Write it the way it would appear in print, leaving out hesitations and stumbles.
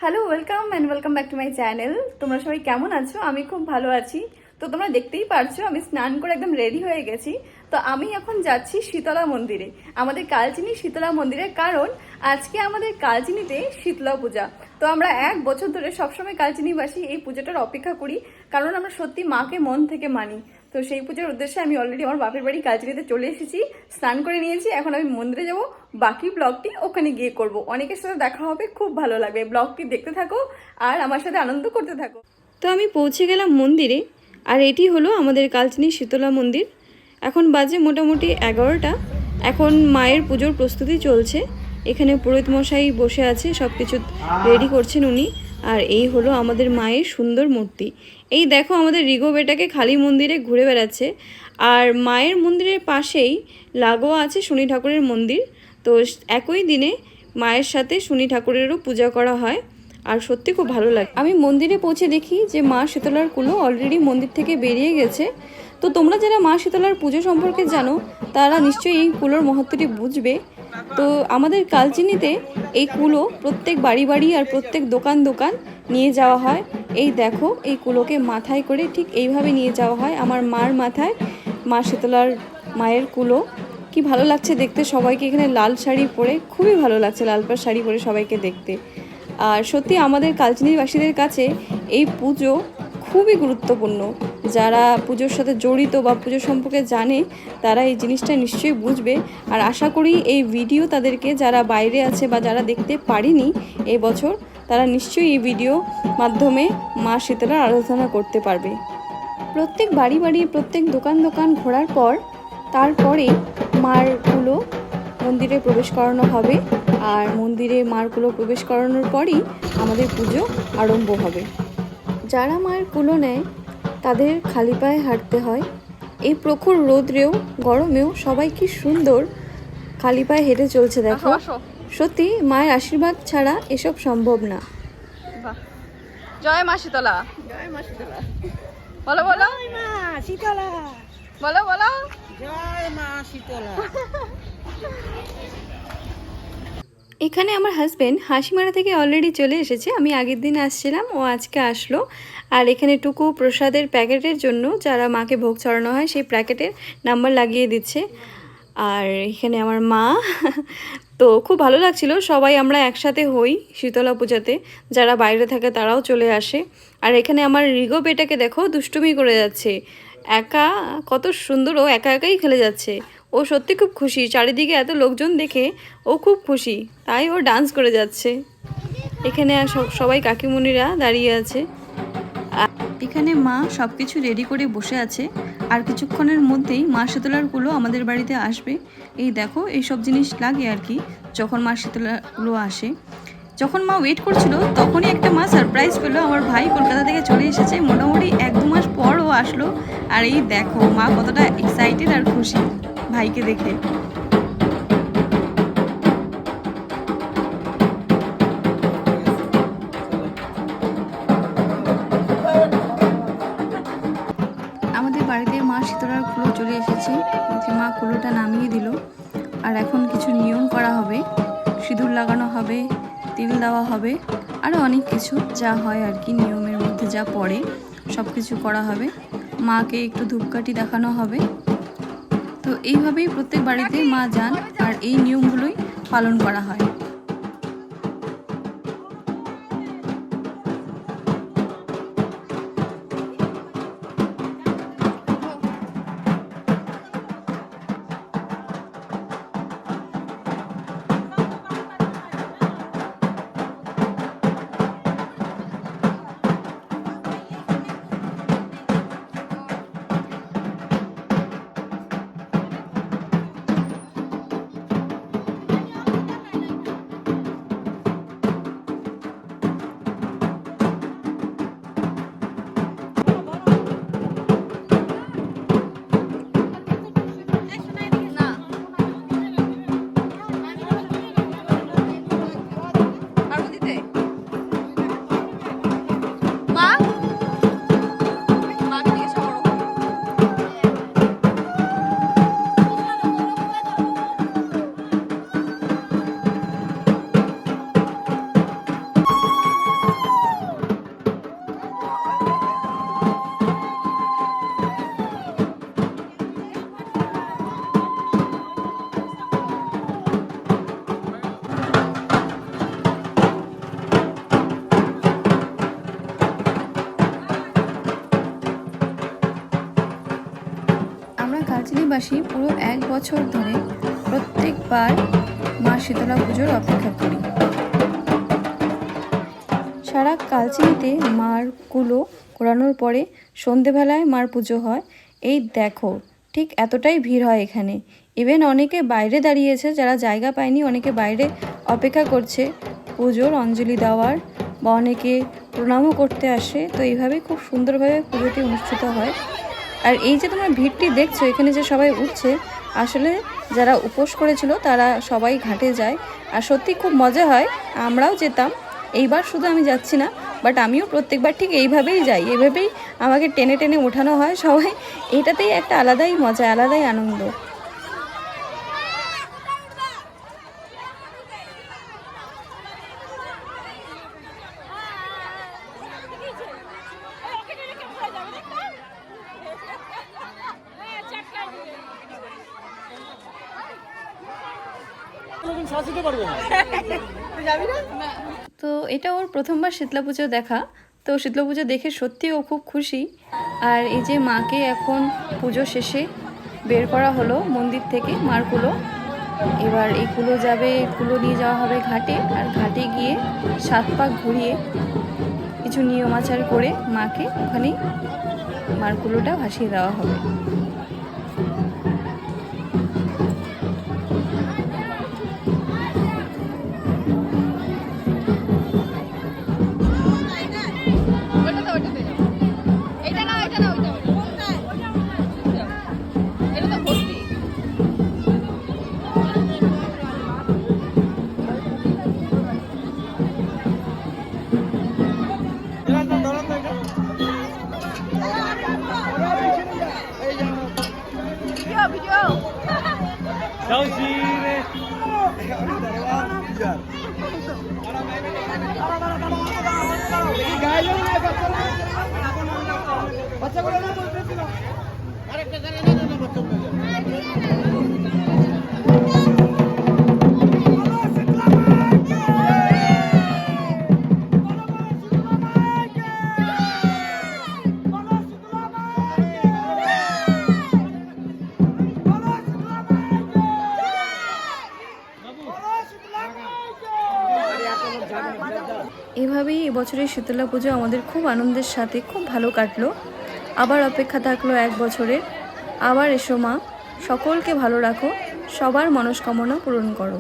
Hello, welcome back to my channel. তোমরা সবাই কেমন আছো? আমি খুব ভালো আছি। তো তোমরা দেখতেই পারছো আমি স্নান করে একদম রেডি হয়ে গেছি। তো আমি এখন যাচ্ছি শীতলা মন্দিরে, আমাদের কালচিনি শীতলা মন্দিরে, কারণ আজকে আমাদের কালচিনিতে শীতলা পূজা। তো আমরা 1 বছর ধরে সবসময় কালচিনিবাসী এই পুজোটার অপেক্ষা করি, কারণ আমরা সত্যি মাকে মন থেকে মানি। তো সেই পুজোর উদ্দেশ্যে আমি অলরেডি আমার বাপের বাড়ি কালচিনিতে চলে এসেছি, স্নান করে নিয়েছি। এখন আমি মন্দিরে যাব, বাকি ব্লগটি ওখানে গিয়ে করব। অনেকের সাথে দেখা হবে, খুব ভালো লাগবে। ব্লগটি দেখতে থাকো আর আমার সাথে আনন্দ করতে থাকো। তো আমি পৌঁছে গেলাম মন্দিরে, আর এটি হলো আমাদের কালচিনি শীতলা মন্দির। এখন বাজে মোটামুটি 11টা। এখন মায়ের পুজোর প্রস্তুতি চলছে। এখানে পুরোহিত মশাই বসে আছে, সব কিছু রেডি করছেন উনি। আর এই হলো আমাদের মায়ের সুন্দর মূর্তি। এই দেখো আমাদের রিগো বেটাকে খালি মন্দিরে ঘুরে বেড়াচ্ছে। আর মায়ের মন্দিরের পাশেই লাগোয়া আছে শনি ঠাকুরের মন্দির। তো একই দিনে মায়ের সাথে শনি ঠাকুরেরও পূজা করা হয়, আর সত্যি খুব ভালো লাগে। আমি মন্দিরে পৌঁছে দেখি যে মা শীতলার কুলো অলরেডি মন্দির থেকে বেরিয়ে গেছে। তো তোমরা যারা মা শীতলার পুজো সম্পর্কে জানো তারা নিশ্চয়ই এই কুলোর মহত্বটি বুঝবে। তো আমাদের কালচিনিতে এই কুলো প্রত্যেক বাড়ি বাড়ি আর প্রত্যেক দোকান দোকান নিয়ে যাওয়া হয়। এই দেখো এই কুলোকে মাথায় করে ঠিক এইভাবে নিয়ে যাওয়া হয়। আমার মার মাথায় মা শীতলার মায়ের কুলো। কি ভালো লাগছে দেখতে সবাইকে, এখানে লাল শাড়ি পরে খুবই ভালো লাগছে, লাল পাড় শাড়ি পরে সবাইকে দেখতে। আর সত্যি আমাদের কালচিনিবাসীদের কাছে এই পুজো খুবই গুরুত্বপূর্ণ। যারা পুজোর সাথে জড়িত বা পুজো সম্পর্কে জানে তারা এই জিনিসটা নিশ্চয়ই বুঝবে। আর আশা করি এই ভিডিও তাদেরকে, যারা বাইরে আছে বা যারা দেখতে পারেনি এই বছর, তারা নিশ্চয়ই এই ভিডিও মাধ্যমে মা শীতলার আরাধনা করতে পারবে। প্রত্যেক বাড়ি বাড়ি প্রত্যেক দোকান দোকান ঘোরার পর তারপরে মারগুলো মন্দিরে প্রবেশ করানো হবে। আর মন্দিরে মারগুলো প্রবেশ করানোর পরই আমাদের পুজো আরম্ভ হবে। যারা মায়ের কুলো নেয় তাদের খালি পায়ে হাঁটতে হয়। এই প্রখর রোদ্রেও গরমেও সবাই কি সুন্দর খালি পায়ে হেঁটে চলছে দেখো। সত্যি মায়ের আশীর্বাদ ছাড়া এসব সম্ভব না। জয় মা শীতলা, জয় মা শীতলা, বলো বলো মা শীতলা, বলো বলো জয় মা শীতলা। এখানে আমার হাজব্যান্ড হাসিমারা থেকে অলরেডি চলে এসেছে। আমি আগের দিন আসছিলাম, ও আজকে আসলো। আর এখানে টুকু প্রসাদের প্যাকেটের জন্য যারা মাকে ভোগ চড়ানো হয় সেই প্যাকেটের নাম্বার লাগিয়ে দিচ্ছে। আর এখানে আমার মা তো খুব ভালো লাগছিল, সবাই আমরা একসাথে হই শীতলা পূজাতে। যারা বাইরে থাকে তারাও চলে আসে। আর এখানে আমার রিগো বেটাকে দেখো দুষ্টুমি করে যাচ্ছে, একা কত সুন্দর, ও একা একাই খেলে যাচ্ছে। ও সত্যি খুব খুশি, চারিদিকে এত লোকজন দেখে ও খুব খুশি, তাই ও ডান্স করে যাচ্ছে। এখানে সবাই কাকিমুনিরা দাঁড়িয়ে আছে। এখানে মা সব কিছু রেডি করে বসে আছে। আর কিছুক্ষণের মধ্যেই মা শীতলার কুলো আমাদের বাড়িতে আসবে। এই দেখো এইসব জিনিস লাগে আর কি যখন মা শীতলাগুলো আসে। যখন মা ওয়েট করছিল তখনই একটা মা সারপ্রাইজ পেলো। আমার ভাই কলকাতা থেকে চলে এসেছে, মোটামুটি 1-2 মাস পর ও আসলো। আর এই দেখো মা কতটা এক্সাইটেড আর খুশি ভাইকে দেখে। আমাদের বাড়িতে মা শীতলার কুলো চলে এসেছে, যে মা কুলোটা নামিয়ে দিল। আর এখন কিছু নিয়ম করা হবে, সিঁদুর লাগানো হবে, তিল দেওয়া হবে, আরও অনেক কিছু যা হয় আর কি, নিয়মের মধ্যে যা পড়ে সব কিছু করা হবে। মাকে একটু ধূপকাঠি দেখানো হবে। তো এইভাবেই প্রত্যেক বাড়িতে মা যান আর এই নিয়মগুলোই পালন করা হয়। শীতলবাসী পুরো 1 বছর ধরে প্রত্যেকবার মা শীতলা পুজোর অপেক্ষা করি। সারা কালচিনিতে মার কুলো ঘোরানোর পরে সন্ধেবেলায় মার পুজো হয়। এই দেখো, ঠিক এতটাই ভিড় হয় এখানে। ইভেন অনেকে বাইরে দাঁড়িয়েছে, যারা জায়গা পায়নি অনেকে বাইরে অপেক্ষা করছে পুজোর অঞ্জলি দেওয়ার, বা অনেকে প্রণামও করতে আসে। তো এইভাবেই খুব সুন্দরভাবে পুজোটি অনুষ্ঠিত হয়। আর এই যে তোমরা ভিড়টি দেখছো, এখানে যে সবাই উঠছে, আসলে যারা উপোস করেছিল তারা সবাই ঘাটে যায়। আর সত্যি খুব মজা হয়, আমরাও যেতাম। এইবার শুধু আমি যাচ্ছি না, বাট আমিও প্রত্যেকবার ঠিক এইভাবেই যাই, এইভাবেই আমাকে টেনে টেনে ওঠানো হয় সবাই। এইটাতেই একটা আলাদাই মজা, আলাদাই আনন্দ। তো এটা ওর প্রথমবার শীতলা পুজো দেখা। তো শীতলা পুজো দেখে সত্যি ও খুব খুশি। আর এই যে মাকে এখন পুজো শেষে বের করা হলো মন্দির থেকে মার কুলো। এবার এই কুলো যাবে, কুলো নিয়ে যাওয়া হবে ঘাটে, আর ঘাটে গিয়ে 7 পাক ঘুরিয়ে কিছু নিয়ম আচার করে মাকে ওখানেই মার কুলোটা ভাসিয়ে দেওয়া হবে। এভাবেই এবছরের শীতলা পুজো আমাদের খুব আনন্দের সাথে খুব ভালো কাটলো। আবার অপেক্ষা থাকলো 1 বছরের। আবার এসো মা, সকলকে ভালো রাখো, সবার মনস্কামনা পূরণ করো।